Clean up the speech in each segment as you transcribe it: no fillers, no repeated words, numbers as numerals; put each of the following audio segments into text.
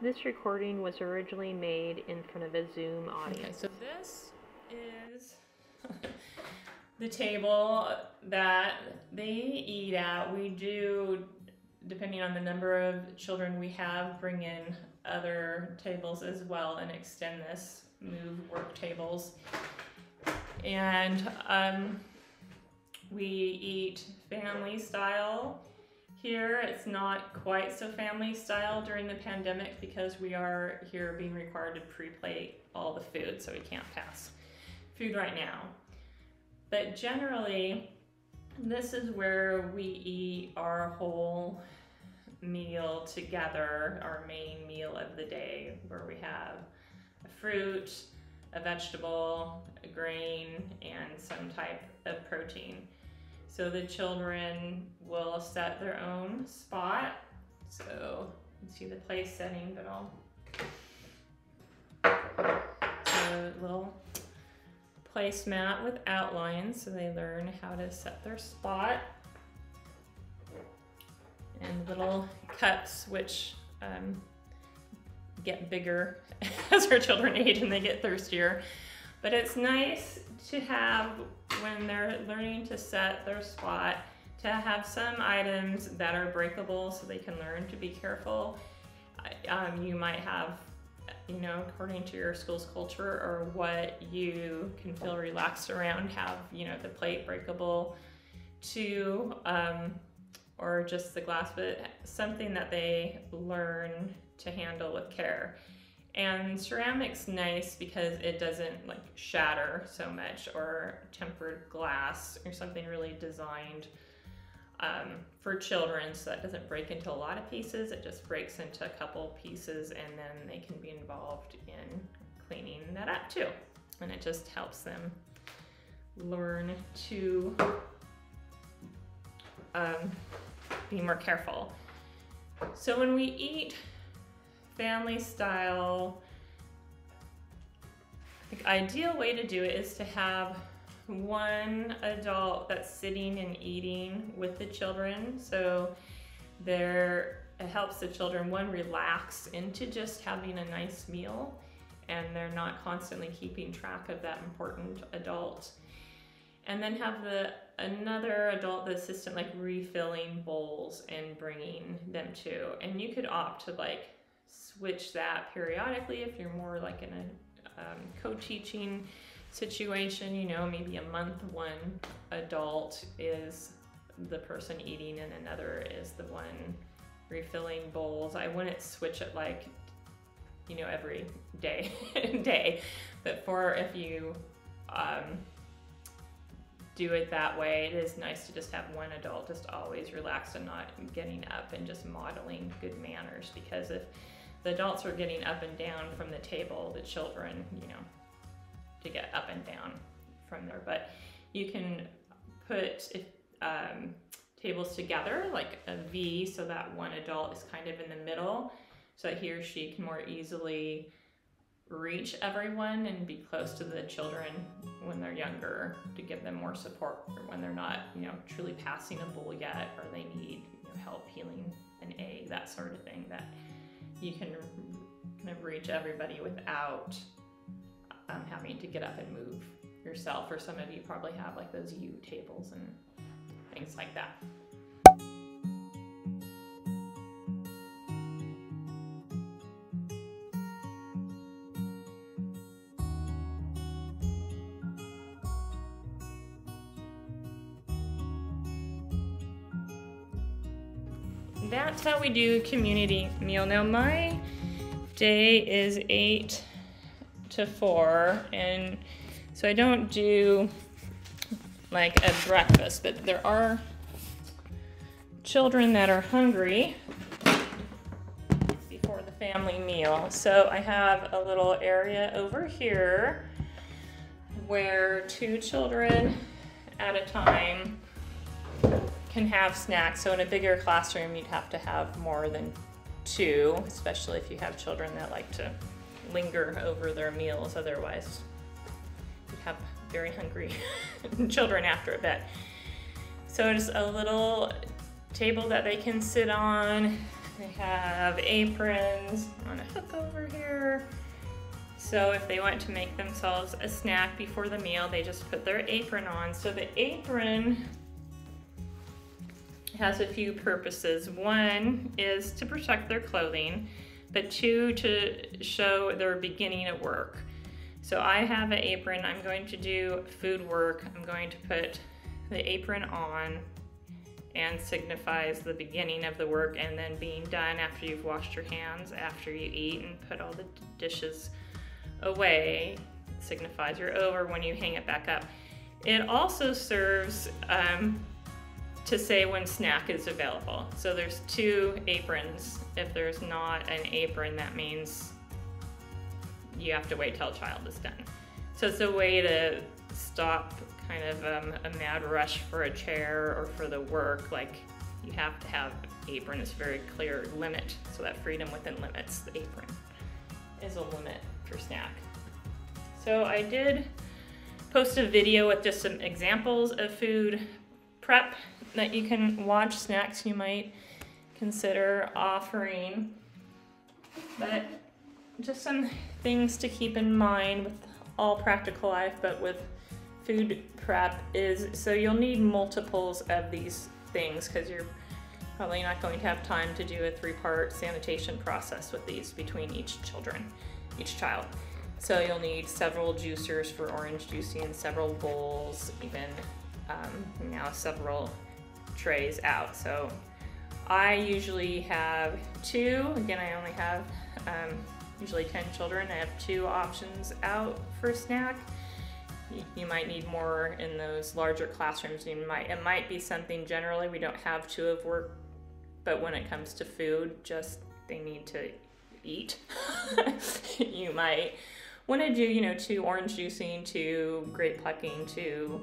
This recording was originally made in front of a Zoom audience. Okay, so this is the table that they eat at. We do, depending on the number of children we have, bring in other tables as well and extend this, move work tables. And we eat family style. Here, it's not quite so family style during the pandemic because we are here being required to pre-plate all the food, so we can't pass food right now. But generally, this is where we eat our whole meal together, our main meal of the day, where we have a fruit, a vegetable, a grain, and some type of protein. So the children will set their own spot. So you can see the place setting, but so a little placemat with outlines so they learn how to set their spot. And little cups, which get bigger as our children age and they get thirstier. But it's nice to have, when they're learning to set their spot, to have some items that are breakable so they can learn to be careful. You might have, according to your school's culture or what you can feel relaxed around, have, the plate breakable too, or just the glass, but something that they learn to handle with care. And ceramic's nice because it doesn't shatter so much, or tempered glass or something really designed for children, so that doesn't break into a lot of pieces. It just breaks into a couple pieces, and then they can be involved in cleaning that up too. And it just helps them learn to be more careful. So when we eat family style, the ideal way to do it is to have one adult that's sitting and eating with the children. So it helps the children, one, relax into just having a nice meal, and they're not constantly keeping track of that important adult. And then have another adult, the assistant, refilling bowls and bringing them to. And you could opt to switch that periodically if you're more in a co-teaching situation. Maybe a month one adult is the person eating and another is the one refilling bowls. I wouldn't switch it every day, but if you do it that way, it is nice to just have one adult just always relaxed and not getting up and just modeling good manners, because if the adults are getting up and down from the table, the children, to get up and down from there. But you can put tables together like a V, so that one adult is kind of in the middle, so that he or she can more easily reach everyone and be close to the children when they're younger, to give them more support when they're not, truly passing a bowl yet, or they need help peeling an egg, that sort of thing, that you can kind of reach everybody without having to get up and move yourself. Or some of you probably have those U tables and things like that. That's how we do community meal. Now my day is 8 to 4, and so I don't do a breakfast, but there are children that are hungry before the family meal. So I have a little area over here where 2 children at a time can have snacks. So in a bigger classroom, you'd have to have more than 2, especially if you have children that like to linger over their meals. Otherwise, you'd have very hungry children after a bit. So it's a little table that they can sit on. They have aprons on a hook over here. So if they want to make themselves a snack before the meal, they just put their apron on. So the apron has a few purposes. One is to protect their clothing, but two, to show their beginning of work. So I have an apron, I'm going to do food work. I'm going to put the apron on, and signifies the beginning of the work and then being done after you've washed your hands, after you eat and put all the dishes away. It signifies you're over when you hang it back up. It also serves to say when snack is available. So there's two aprons. If there's not an apron, that means you have to wait till a child is done. So it's a way to stop kind of a mad rush for a chair or for the work. Like, you have to have apron. It's very clear limit, so that freedom within limits. The apron is a limit for snack. So I did post a video with just some examples of food prep that you can watch, snacks you might consider offering. But just some things to keep in mind with all practical life, but with food prep is, so you'll need multiples of these things because you're probably not going to have time to do a 3-part sanitation process with these between each child. So you'll need several juicers for orange juicing, several bowls, even now several trays out. So I usually have 2. Again, I only have usually 10 children. I have 2 options out for snack. You might need more in those larger classrooms. It might be something generally we don't have 2 of work, but when it comes to food, just they need to eat. You might want to do, 2 orange juicing, 2 grape plucking, 2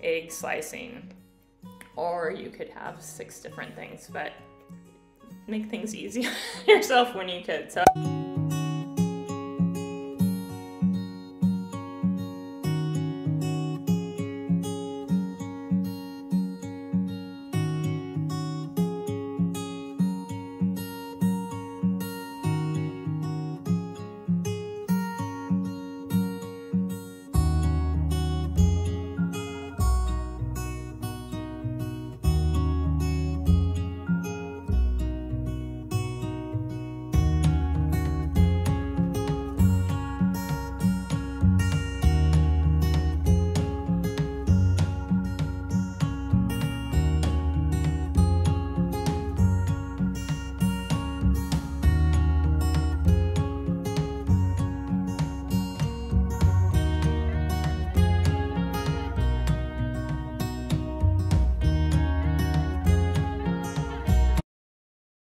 egg slicing, or you could have 6 different things, but make things easy on yourself when you could. So.